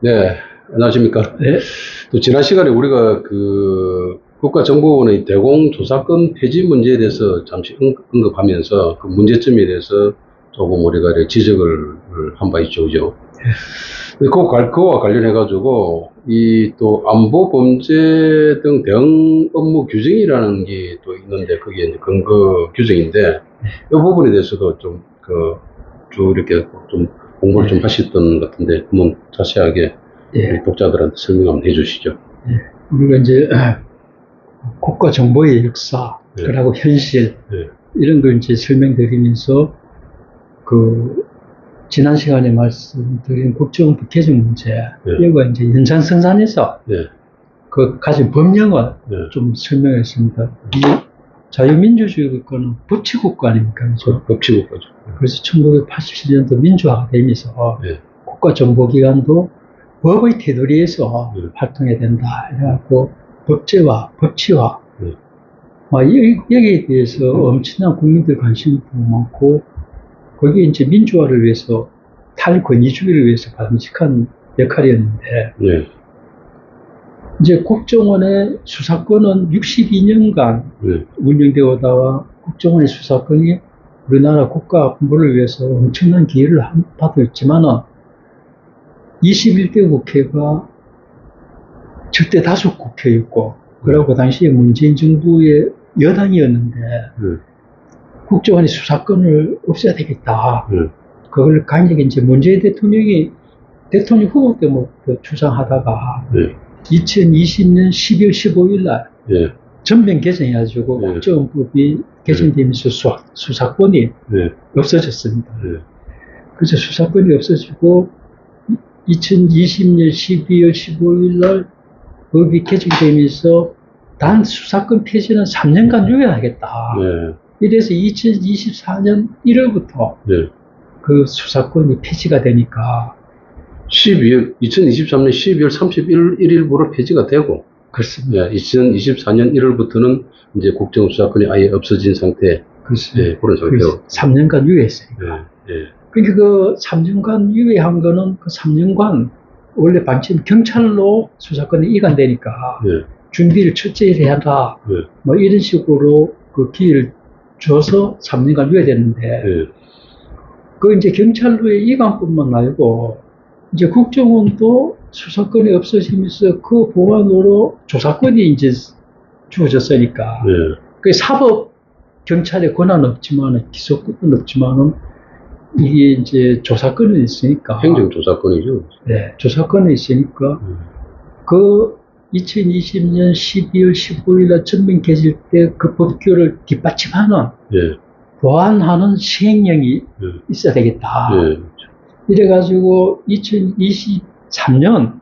네, 안녕하십니까. 네, 또 지난 시간에 우리가 그 국가정보원의 대공조사권 폐지 문제에 대해서 잠시 언급하면서 그 문제점에 대해서 조금 우리가 이렇게 지적을 한 바 있죠, 그죠? 그거와 관련해가지고 이 또 안보 범죄 등 대응 업무 규정이라는 게 또 있는데 그게 이제 근거 규정인데 이 부분에 대해서도 쭉 이렇게 좀 공부를 좀 하셨던 것 같은데 한번 자세하게 예, 우리 독자들한테 설명 한번 해주시죠. 예. 우리가 이제 국가 정보의 역사, 네. 그리고 현실, 네. 이런 걸 이제 설명드리면서 그 지난 시간에 말씀드린 국정원법 개정 문제, 네. 이거 이제 연장성산해서 네. 그 가진 법령을 네. 좀 설명했습니다. 이 자유민주주의 국가는 법치국가 아닙니까? 그죠? 법치국가죠. 그래서 1987년도 민주화가 되면서 네. 국가정보기관도 법의 테두리에서 네. 활동해야 된다. 이래갖고 법제화, 법치화, 네. 여기에 대해서 엄청난 국민들 관심이 많고, 거기에 이제 민주화를 위해서, 탈권위주의를 위해서 바람직한 역할이었는데, 네. 이제 국정원의 수사권은 62년간 네. 운영되어 오다가 국정원의 수사권이 우리나라 국가 안보를 위해서 엄청난 기여를 바도 있지만은 21대 국회가 절대 다수 국회였고, 그리고 그 당시에 문재인 정부의 여당이었는데 국정원의 수사권을 없애야 되겠다. 그걸 간략히 이제 문재인 대통령이 대통령 후보 때부터 주장하다가 2020년 12월 15일 날 전면 개정해가지고 국정원법이 개정되면서 수사권이 없어졌습니다. 그래서 수사권이 없어지고 2020년 12월 15일 날 법이 개정되면서 단 수사권 폐지는 3년간 유예하겠다. 이래서 2024년 1월부터 그 수사권이 폐지가 되니까 2023년 12월 31일부로 폐지가 되고, 그렇습니다. 2024년 1월부터는 이제 국정수사권이 아예 없어진 상태. 그렇습니다. 그런 상태로. 3년간 유예했으니까. 그러니까 그 3년간 유예한 거는 그 3년간 원래 방침 경찰로 수사권이 이관되니까 준비를 철저히 해야 한다. 뭐 이런 식으로 그 기회를 줘서 3년간 유예됐는데, 그 이제 경찰로의 이관뿐만 아니고 이제 국정원도 수사권이 없어지면서 그 보완으로 조사권이 이제 주어졌으니까 그 사법 경찰의 권한은 없지만은 기소권은 없지만은 이게 이제 조사권이 있으니까 행정조사권이죠. 네, 조사권이 있으니까 그 2020년 12월 15일 날 전면 개질 때 그 법규를 뒷받침하는 보완하는 시행령이 있어야 되겠다. 이래가지고 2023년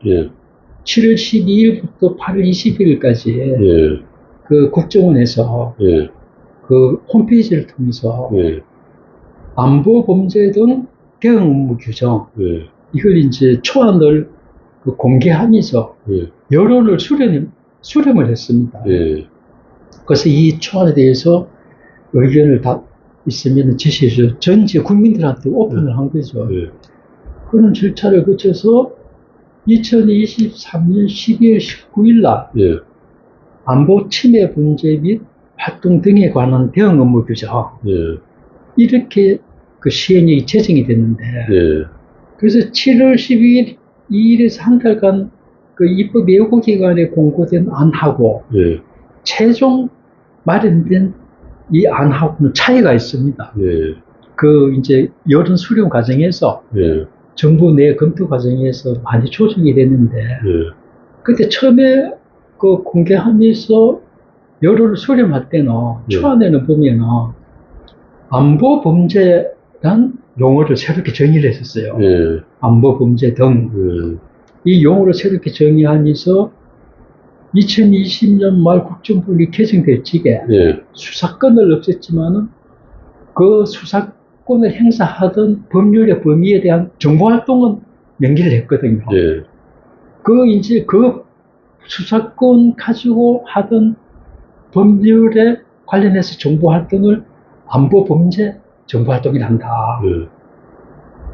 7월 12일부터 8월 21일까지 그 국정원에서 그 홈페이지를 통해서 안보 범죄 등 대응 업무 규정, 이걸 이제 초안을 그 공개하면서 여론을 수렴을 했습니다. 그래서 이 초안에 대해서 의견을 다 있으면 제시해서 전 지역 국민들한테 오픈을 한 거죠. 그런 절차를 거쳐서 2023년 12월 19일 날 안보 침해 문제 및 활동 등에 관한 대응 업무 규정, 이렇게 그 시행령이 제정이 됐는데, 그래서 7월 12일에서 한 달간 그 입법 예고 기관에 공고된 안하고 최종 마련된 이 안하고는 차이가 있습니다. 그 이제 여론 수렴 과정에서 정부 내 검토 과정에서 많이 조정이 됐는데, 그때 처음에 그 공개하면서 여론을 수렴할 때는 초안에는 보면은 안보 범죄란 용어를 새롭게 정의를 했었어요. 안보 범죄 등. 이 용어를 새롭게 정의하면서 2020년 말 국정법이 개정될 적에 수사권을 없앴지만은 그 수사권을 행사하던 법률의 범위에 대한 정보활동은 명기를 했거든요. 이제 그 수사권 가지고 하던 법률에 관련해서 정보활동을 안보범죄 정보활동이라 한다.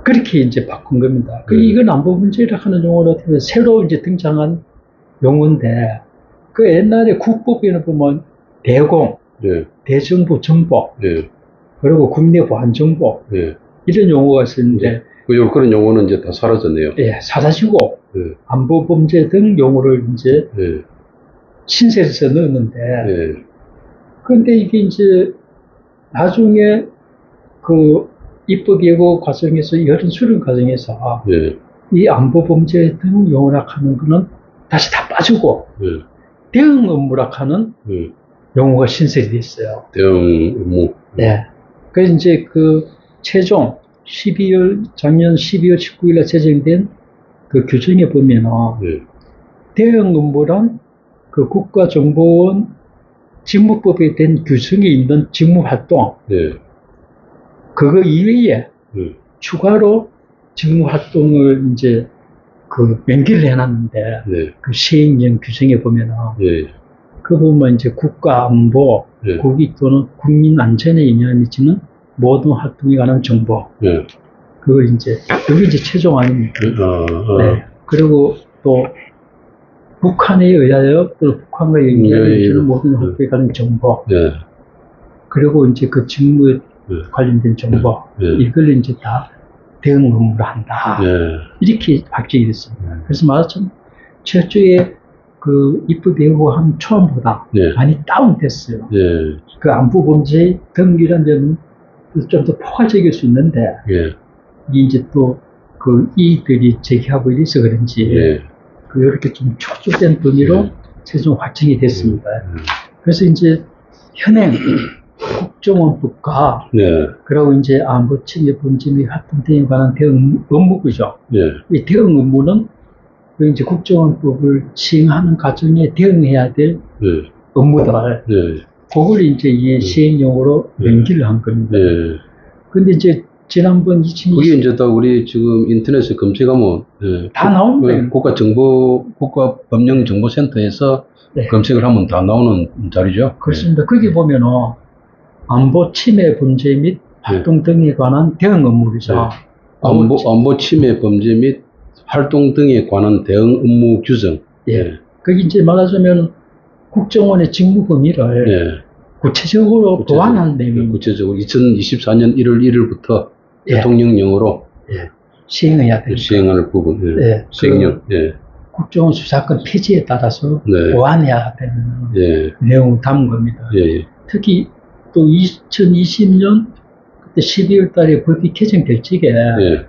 그렇게 이제 바꾼 겁니다. 이건 안보 문제라 하는 용어로 하면 새로 이제 등장한 용어인데, 그 옛날에 국법에는 보면 대공, 예. 대정부 정보, 예. 그리고 국내 보안 정보, 예. 이런 용어가 있었는데, 그런 용어는 이제 다 사라졌네요. 예, 사라지고, 예. 안보 범죄 등 용어를 이제 예. 신설해서 넣었는데, 예. 그런데 이게 이제 나중에 그 입법 예고 과정에서, 여론 수련 과정에서 예. 이 안보 범죄 등 용어라 하는 거는 다시 다 빠지고, 예. 대응 업무라 하는 예. 용어가 신설이 됐어요. 대응 업무. 네. 그래서 이제 그 최종 작년 12월 19일에 제정된 그 규정에 보면은 예. 대응 업무란 그 국가정보원 직무법에 된 규정에 있는 직무 활동, 예. 그거 이외에 예. 추가로 직무 활동을 이제 그 명기를 해놨는데, 네. 그 시행령 규정에 보면은 예. 그 보면 이제 국가안보, 예. 국익 또는 국민 안전에 영향을 미치는 모든 활동에 관한 정보. 예. 그걸 이제, 그게 이제 최종 아닙니까? 네. 그리고 또, 북한에 의하여, 또 북한과 연계하는 예. 모든 활동에 관한 정보. 예. 그리고 이제 그 직무에 관련된 정보. 예. 이걸 이제 다 대응 업무를 한다. 예. 이렇게 확정이 됐습니다. 그래서 말하자면, 최초에 그 입법 예고한 초안보다 예. 많이 다운됐어요. 예. 그 안보 범죄 등이라는 점은 좀 더 포괄적일 수 있는데, 예. 이게 이제 또 그 이들이 제기하고 이래서 그런지, 예. 그 이렇게 좀 축소된 범위로 예. 최종 확정이 됐습니다. 그래서 이제 현행 국정원법과 네. 그리고 이제 안보 침해 범죄 및 활동 등에 관한 대응 업무구죠. 예. 이 대응 업무는 그 이제 국정원법을 시행하는 과정에 대응해야 될 예. 업무들, 예. 그걸 이제 이 시행령으로 명기를 한 겁니다. 예. 근데 이제 지난번 2020, 그게 이제 딱 우리 지금 인터넷에 검색하면, 예. 다 나옵니다. 국가법령정보센터에서 네. 검색을 하면 다 나오는 자리죠. 그렇습니다. 거기 보면은 안보 침해 범죄 및 활동 등에 관한 대응 업무이죠. 네. 안보 침해 범죄 및 활동 등에 관한 대응 업무 규정. 예. 거기 이제 말하자면 국정원의 직무 범위를 예. 구체적으로 보완한 내용입니다. 구체적으로 2024년 1월 1일부터 예. 대통령령으로 시행해야 됩니다. 시행할 부분. 예. 예. 시행령. 예. 국정원 수사권 폐지에 따라서 네. 보완해야 되는 예. 내용을 담은 겁니다. 예. 예. 특히 또 2020년 그때 12월 달에 법이 개정될 적에 예.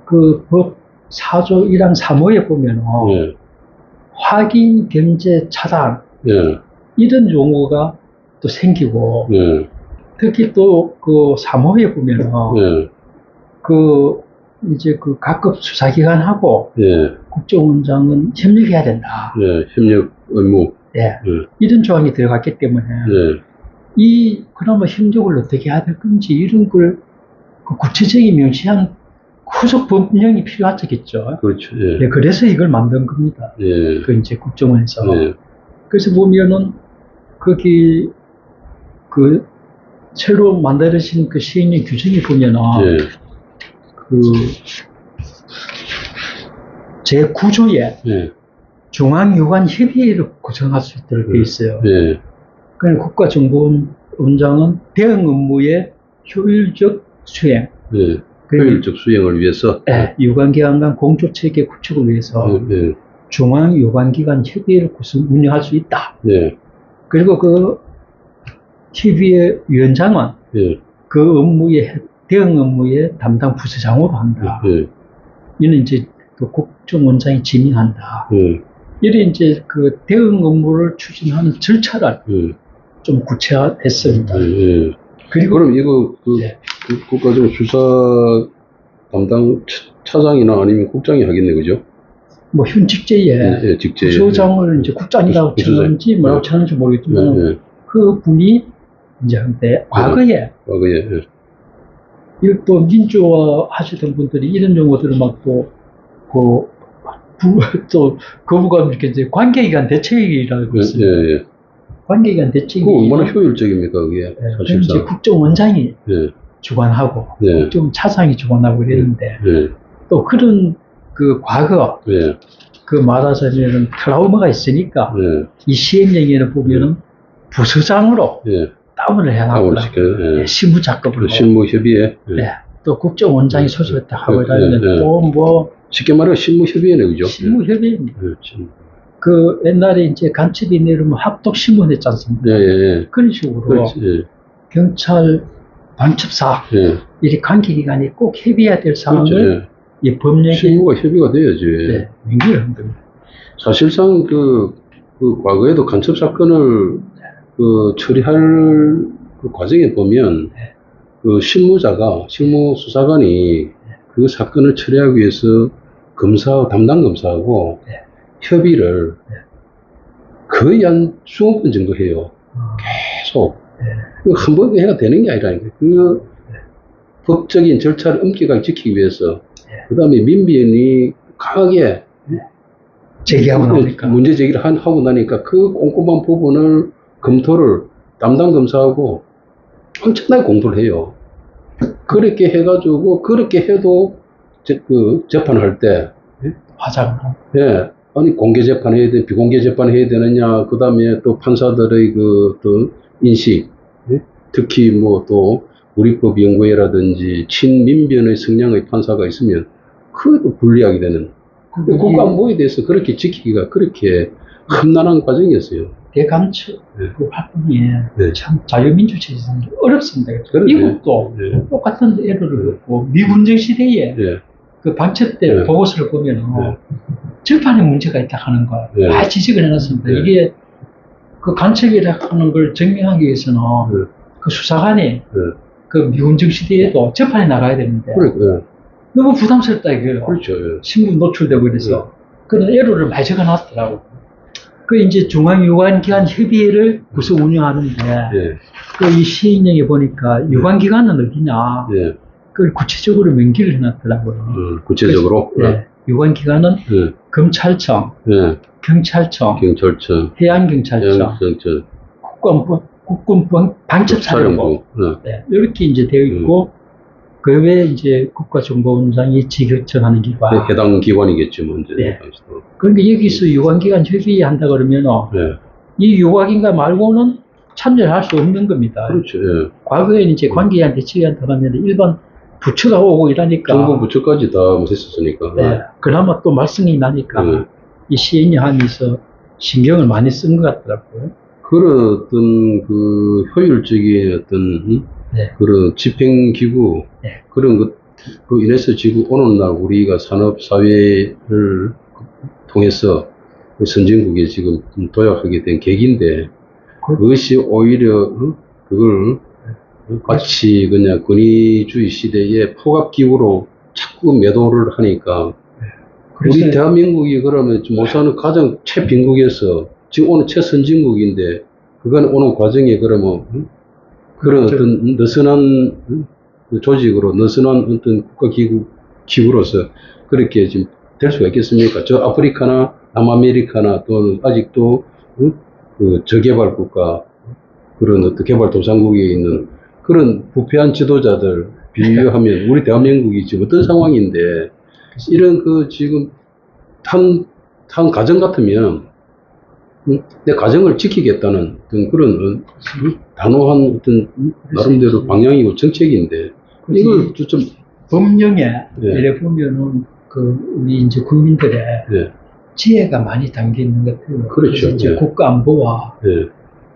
그 법 4조 1항 3호에 보면은 예. 확인, 견제, 차단 예. 이런 용어가 또 생기고 예. 특히 또 그 3호에 보면은 예. 그 이제 그 각급 수사기관하고 예. 국정원장은 협력해야 된다. 예. 협력 의무. 예. 예. 이런 조항이 들어갔기 때문에 예. 그나마 협력을 어떻게 해야 될 건지 이런 걸 그 구체적인 명시한 후속 법령이 필요하겠죠. 그렇죠. 예. 예, 그래서 이걸 만든 겁니다. 예. 그 이제 국정원에서. 예. 그래서 보면은 거기 그 새로 만들어진 그 시행령 규정이 보면은 예. 그 제9조에 예. 중앙유관 협의회를 구성할 수 있도록 되어 있어요. 예. 그러니까 국가정보원장은 대응 업무의 효율적 수행, 예. 효율적 수행을 위해서. 유관기관 간 공조체계 구축을 위해서 예. 중앙유관기관 협의회를 운영할 수 있다. 예. 그리고 그 협의회 위원장은 예. 그 업무의 대응 업무의 담당 부서장으로 한다. 예. 이는 이제 그 국정원장이 지명한다. 예. 이래 이제 그 대응 업무를 추진하는 절차를 예. 좀 구체화했습니다. 예. 그리고 그럼 이거 예. 국가적 수사 담당 차장이나 아니면 국장이 하겠네, 그죠? 뭐 현직제에 예, 직제. 부서장을 이제 국장이라고 부서장. 쳤는지 뭐라고 쳤는지 모르겠지만 예. 그 분이 이제 한때 과거에 예. 또 민주화 하시던 분들이 이런 용어들을 또 거부감 이렇게 이제 관계기관 대책이라고 있습니다. 예. 관계기관 대책이 그거 얼마나 효율적입니까, 그게? 그럼 이제 사실상. 국정원장이 예. 주관하고 네. 좀 차상이 주관하고 이랬는데 네. 또 그런 그 과거 네. 그 말하자면은 트라우마가 있으니까 네. 이 시행령에는 보면은 부서장으로 네. 다운을 다운을 해놨더라고요. 시켜요. 네. 네, 실무작업으로. 실무협의회. 네. 네. 또 국정원장이 소집했다 하고 네, 이러면 네. 또 뭐 쉽게 말하면 실무협의회네, 그죠? 실무협의입니다. 네. 네. 그 옛날에 이제 간첩이 내려면 합독신문 했지 않습니까? 예, 예. 그런 식으로 그렇지. 예. 경찰 간첩사 예. 이 관계기관이 꼭 협의해야 될 그렇죠. 사항을 예. 이 법령에 실무가 협의가 돼야지. 네, 명기를 한 겁니다. 사실상 그 과거에도 간첩 사건을 처리할 그 과정에 보면 네. 그 실무 수사관이 그 사건을 처리하기 위해서 담당 검사하고 네. 협의를 네. 거의 한 20번 정도 해요. 계속. 한 번 해가 되는 게 아니라니까. 법적인 절차를 엄격하게 지키기 위해서, 그 다음에 민변이 강하게 제기하고 나니까 문제 제기를 하고 나니까 그 꼼꼼한 부분을 검토를 담당 검사하고 엄청나게 공부를 해요. 그렇게 해가지고, 그렇게 해도 재판을 할 때, 화장을 하고 예, 아니, 공개 재판 해야 돼, 비공개 재판 해야 되느냐, 그 다음에 또 판사들의 또 인식, 예? 특히 뭐 또 우리법 연구회라든지 친민변의 성향의 판사가 있으면 그것도 불리하게 되는. 국가안보에 대해서 그렇게 지키기가 그렇게 험난한 과정이었어요. 대간첩 네. 그 활동이 네. 참 자유민주주의에서는 어렵습니다. 그러네. 미국도 네. 똑같은 에러를 겪고 미군정 시대에 예, 그 방첩 때 네. 보고서를 보면 네. 절판에 문제가 있다 하는 걸 네. 다 지적을 해놨습니다. 네. 이게 그 간첩이라 하는 걸 증명하기 위해서는 네. 그 수사관이 네. 그 미군정 시대에도 재판에 나가야 되는데 그래, 너무 부담스럽다 이거예요. 그렇죠. 예. 신문 노출되고 이래서 그런 에러를 많이 적어놨더라고. 그 이제 중앙유관기관 협의회를 구성 운영하는데 예, 그 이 시행령에 보니까 유관기관은 어디냐 예, 그걸 구체적으로 명기를 해놨더라고요. 구체적으로. 네, 유관기관은 예, 검찰청, 예, 경찰청, 경찰청, 해양경찰청, 경찰청, 국군부 방첩사령부 사령부. 예. 네, 이렇게 이제 되어 있고 그 외에 이제 국가정보원장이 지결정하는 기관. 해당 기관이겠죠, 먼저. 네. 그런데 여기서 유관기관 협의한다 그러면 예. 이 유관기관 말고는 참여를 할 수 없는 겁니다. 그렇죠. 예. 과거에는 이제 관계한테 지휘한다 하면 일반 부처가 오고 이러니까. 정부 부처까지 다 했었으니까. 네. 그나마 또 말썽이 나니까 네. 이 시행령 하면서 신경을 많이 쓴 것 같더라고요. 그런 어떤 효율적인 어떤 네. 그런 집행기구, 네. 그런 그 인해서 지금 오늘날 우리가 산업사회를 통해서 선진국에 지금 도약하게 된 계기인데, 그것이 오히려 그걸 마치 그냥 권위주의 시대의 포갑기구로 자꾸 매도를 하니까 우리 대한민국이 그러면 못 사는 가장 최빈국에서 지금 오늘 최선진국인데 그건 오는 과정에 그러면 그런 어떤 느슨한 조직으로 느슨한 어떤 국가기구로서 그렇게 지금 될 수가 있겠습니까? 저 아프리카나 남아메리카나 또는 아직도 그 저개발 국가 그런 어떤 개발도상국에 있는 그런 부패한 지도자들 비교하면 우리 대한민국이 지금 어떤 상황인데 이런 지금 한 가정 같으면 내 가정을 지키겠다는 어떤 그런 단호한 어떤 나름대로 방향이고 정책인데 이걸 좀 법령에 네. 이래 보면은 우리 이제 국민들의 네. 지혜가 많이 담겨 있는 것 같아요. 그렇죠. 이제 네. 국가 안보와 네.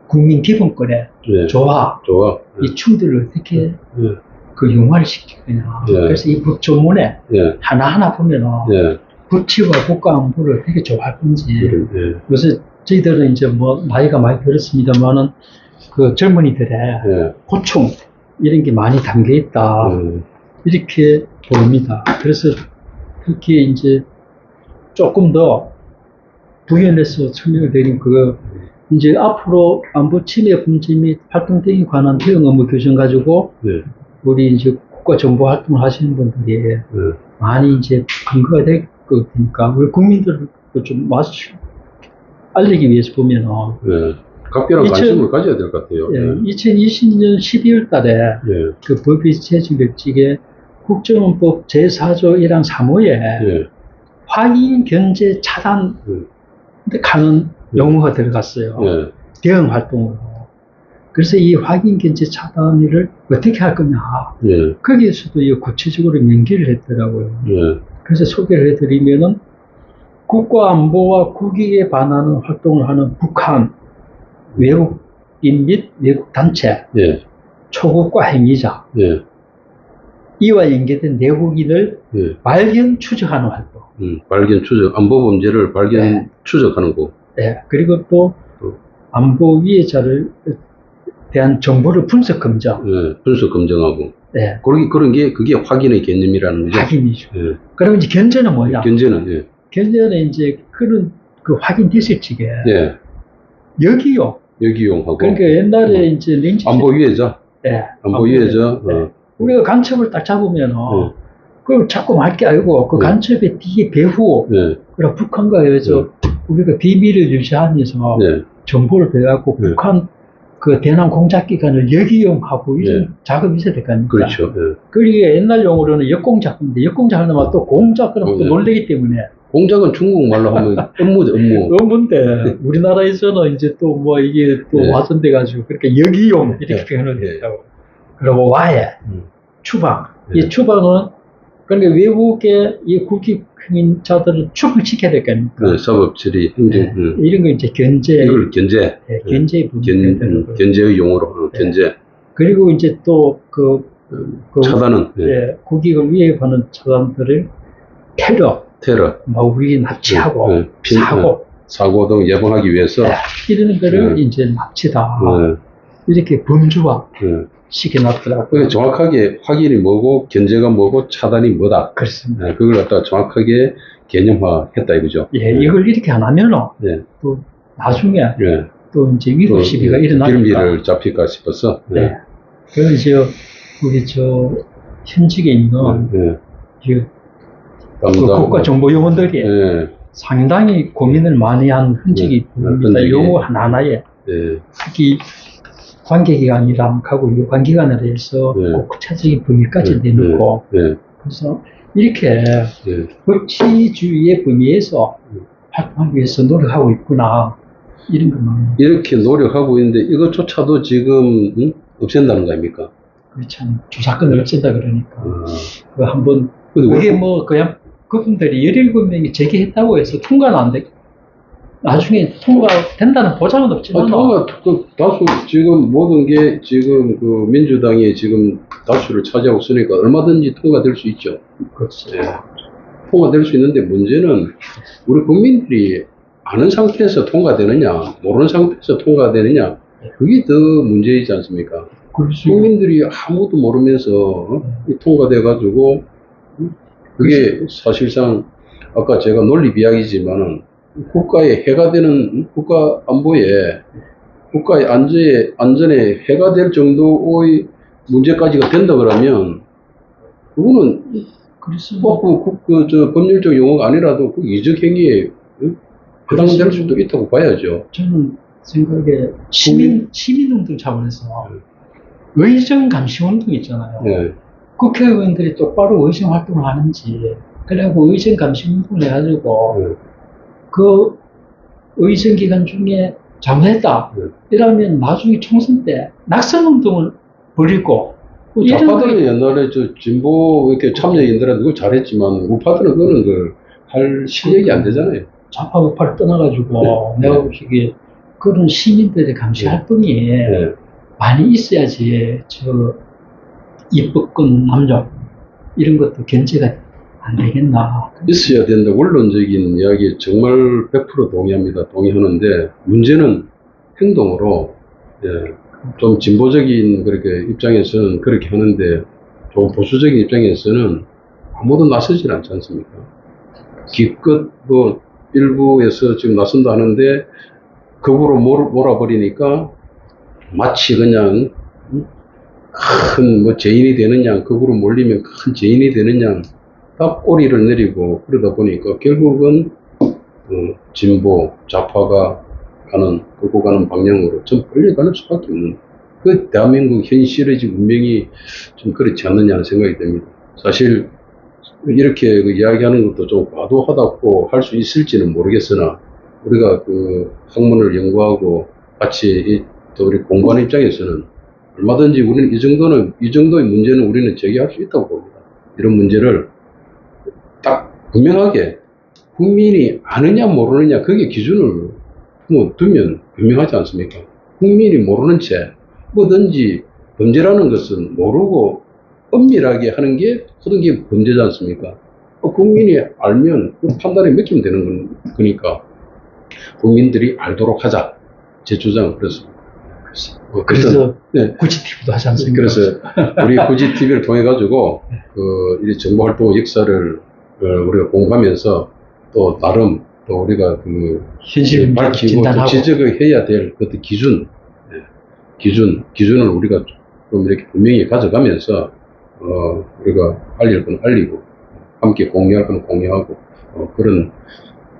국민 기본권의 네. 조화, 네. 이 충돌을 어떻게 네. 융화를 시키느냐. 네. 그래서 이 법조문에 네. 하나하나 보면은 네. 법치와 국가 안보를 어떻게 조화할 건지. 네. 그래서 저희들은 이제 뭐 나이가 많이 들었습니다만은 그 젊은이들의 네. 고충 이런 게 많이 담겨 있다. 이렇게 보입니다. 그래서 특히 이제 조금 더 부연해서 설명을 드린 이제 앞으로 안보 침해 문제 및 활동 등에 관한 대응 업무 규정 가지고 네. 우리 이제 국가 정보 활동을 하시는 분들이 네. 많이 이제 근거가 될 거니까 우리 국민들을 좀 알리기 위해서 보면은 네. 각별한 관심을 가져야 될 것 같아요. 예, 2020년 12월 달에 예. 그 법이 제정될지에 국정원법 제4조 1항 3호에 예. 확인 견제 차단 가는 용어가 들어갔어요. 예. 대응 활동으로. 그래서 이 확인 견제 차단을 어떻게 할 거냐. 예. 거기에서도 이 구체적으로 명기를 했더라고요. 예. 그래서 소개를 해드리면은 국가 안보와 국익에 반하는 활동을 하는 북한 외국인 및 외국 단체, 예. 초국가 행위자, 예. 이와 연계된 내국인을 예. 발견 추적하는 활동. 발견 추적, 안보 범죄를 발견 네. 추적하는 거. 네. 그리고 또 안보 위해자를 대한 정보를 분석 검정. 예. 분석 검증하고. 네. 그런 게, 그게 확인의 개념이라는 거죠. 확인이죠. 예. 그럼 이제 견제는 뭐냐? 견제는, 예. 견제는 이제 그런 그 확인됐을 적에 예. 여기요. 여기용하고. 그러니까 옛날에 이제 렌즈 안보 위해자. 네. 안보 위해자. 네. 우리가 간첩을 딱 잡으면 예. 그걸 자꾸 말게 알고 그 네. 간첩의 뒤에 배후 예. 그리고 북한과 해서 우리가 비밀을 유지하면서 예. 정보를 배워갖고 네. 북한 그 대남 공작 기관을 역이용하고 이런 네. 작업이 있어야 될 거 아닙니까? 그렇죠. 예. 그게 옛날 용어로는 역공작인데 역공작을 하면 또 공작은 또 네. 놀래기 때문에 공작은 중국말로 하면 업무죠, 업무. 업무인데 우리나라에서는 이제 또 뭐 이게 또 네. 와전돼가지고 그렇게 역이용 이렇게 네. 표현을 네. 했다고. 그리고 와해, 추방. 네. 이 추방은 그러니까 외국의 이 국익행위자들을 추방시켜야 될 거 아닙니까? 네, 사법 처리, 행정, 네. 이런 거 이제 견제, 이걸 견제. 네, 견제의 부분이 되는 거예요. 견제의 용어로, 네. 견제. 그리고 이제 또 차단은, 예. 예, 국익을 위협하는 차단들을 테러, 테러. 뭐 우리 납치하고 네. 사고 등 예방하기 위해서. 네, 이런 거를 네. 이제 납치다 네. 이렇게 범주화 네. 시켜놨더라고요. 그러니까 정확하게 확인이 뭐고, 견제가 뭐고, 차단이 뭐다. 그렇습니다. 네, 그걸 갖다가 정확하게 개념화했다 이거죠. 예, 이걸 이렇게 안 하면은 네. 또 나중에 네. 또 이제 위법 시비가 일어나니까. 기름비를 잡힐까 싶어서. 네. 그래서 우리 현직에 있는 네. 그 국가정보요원들이 네. 상당히 고민을 많이 한 흔적이 보입니다. 흔적이. 요거 하나하나에 네. 특히 관계기관이랑 하고 이 관계기관에 대해서 네. 꼭 구체적인 범위까지 네. 내놓고 네. 그래서 이렇게 네. 법치주의의 범위에서 활동하기 위해서 노력하고 있구나 이런 것만 이렇게 노력하고 있는데 이것조차도 지금 없앤다는 거 아닙니까? 그렇잖아요. 주사권을 없앤다 그러니까 그 한번 근데 그게 뭐 그냥 그분들이 17명이 제기했다고 해서 통과는 안 돼. 나중에 통과된다는 보장은 없지만 다수 지금 모든 게 지금 그 민주당이 지금 다수를 차지하고 있으니까 얼마든지 통과될 수 있죠. 그렇죠. 네. 통과될 수 있는데 문제는 우리 국민들이 아는 상태에서 통과되느냐 모르는 상태에서 통과되느냐 그게 더 문제이지 않습니까? 그렇죠. 국민들이 아무도 모르면서 통과돼 가지고 그게 사실상 아까 제가 논리 비약이지만은 국가에 해가 되는 국가 안보에 국가의 안전에 해가 될 정도의 문제까지가 된다 그러면 그거는 꼭 법률적 용어가 아니라도 그 이적 행위에 해당될 수도 있다고 봐야죠. 저는 생각에 시민운동 차원에서 의정 감시 운동 있잖아요. 네. 국회의원들이 똑바로 의정 활동을 하는지 그래갖고 의정 감시 운동을 해가지고 그 의정 기간 중에 잘못했다 이러면 나중에 총선 때 낙선 운동을 벌이고 좌파들은 옛날에 진보 이렇게 참여인들한테 그걸 잘했지만 우파들은 그거는 할 실력이 안 되잖아요. 좌파 우파를 떠나가지고 내가 보기에 그런 시민들의 감시 활동이 많이 있어야지 입법권 남용 이런 것도 견제가 안 되겠나. 있어야 된다. 원론적인 이야기 정말 100% 동의합니다. 동의하는데 문제는 행동으로 좀 진보적인 그렇게 입장에서는 그렇게 하는데 좀 보수적인 입장에서는 아무도 나서질 않지 않습니까? 기껏 뭐 일부에서 지금 나선다 하는데 극으로 몰아버리니까 마치 그냥 큰 뭐 죄인이 되는 양 극으로 몰리면 큰 죄인이 되는 양 다 꼬리를 내리고 그러다 보니까 결국은 진보 좌파가 끌고 가는 방향으로 좀 끌려가는 수밖에 없는, 그 대한민국 현실의 지금 운명이 좀 그렇지 않느냐 하는 생각이 듭니다. 사실 이렇게 그 이야기하는 것도 좀 과도하다고 할 수 있을지는 모르겠으나, 우리가 그 학문을 연구하고 같이 또 우리 공부하는 입장에서는 얼마든지 우리는 이 정도의 문제는 우리는 제기할 수 있다고 봅니다. 이런 문제를 딱 분명하게 국민이 아느냐 모르느냐, 그게 기준을 뭐 두면 분명하지 않습니까? 국민이 모르는 채 뭐든지 범죄라는 것은 모르고 엄밀하게 하는 게 모든 게 범죄지 않습니까? 국민이 알면 그 판단에 맡기면 되는 거니까 국민들이 알도록 하자, 제 주장은 그렇습니다. 그래서 네. 구치 TV도 하지 않습니까? 그래서 우리 구지 TV를 통해 가지고 이 정보 활동 역사를 우리가 공부하면서 또 나름 또 우리가 그 현실 밝히고 진단하고. 또 지적을 해야 될 그 기준을 우리가 좀 이렇게 분명히 가져가면서 우리가 알릴 건 알리고 함께 공유할 건 공유하고 그런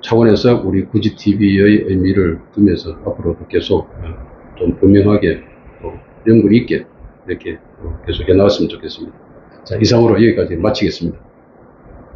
차원에서 우리 구지 TV의 의미를 두면서 앞으로도 계속 좀 분명하게 또 연구 있게 이렇게 계속 해나갔으면 좋겠습니다. 자, 이상으로 여기까지 마치겠습니다.